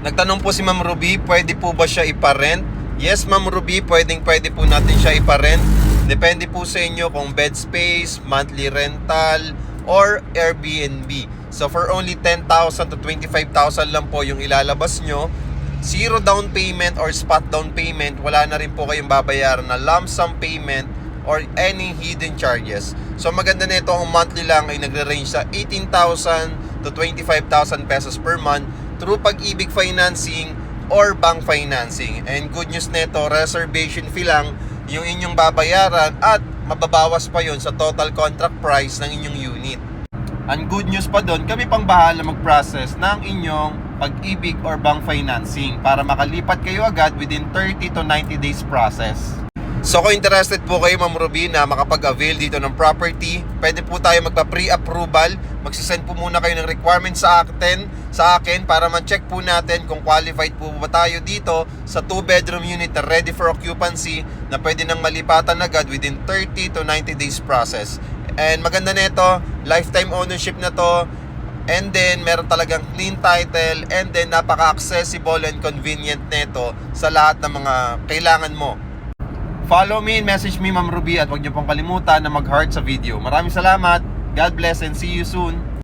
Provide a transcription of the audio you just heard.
Nagtanong po si Ma'am Ruby, pwede po ba siya iparent? Yes, Ma'am Ruby, pwede po natin siya iparent. Depende po sa inyo kung bed space, monthly rental, or Airbnb. So for only 10,000 to 25,000 lang po yung ilalabas nyo. Zero down payment or spot down payment. Wala na rin po kayong babayaran na lump sum payment or any hidden charges. So maganda nito, ang monthly lang ay nagre-range sa 18,000 to 25,000 pesos per month through Pag-ibig Financing or bank financing. And good news nito, reservation fee lang yung inyong babayaran at mababawas pa yon sa total contract price ng inyong unit. Ang good news pa doon, kami pang bahala mag-process ng inyong Pag-ibig or bank financing para makalipat kayo agad within 30 to 90 days process. So kung interested po kayo, Ma'am Ruby, na makapag-avail dito ng property, pwede po tayo magpa-pre-approval. Magsisend po muna kayo ng requirements sa akin para ma-check po natin kung qualified po ba tayo dito sa 2-bedroom unit na ready for occupancy na pwede nang malipatan agad within 30 to 90 days process. And maganda nito, lifetime ownership na to, and then meron talagang clean title, and then napaka-accessible and convenient nito sa lahat ng mga kailangan mo. Follow me and message me, Ma'am Ruby, at huwag niyo pong kalimutan na mag-heart sa video. Maraming salamat. God bless and see you soon.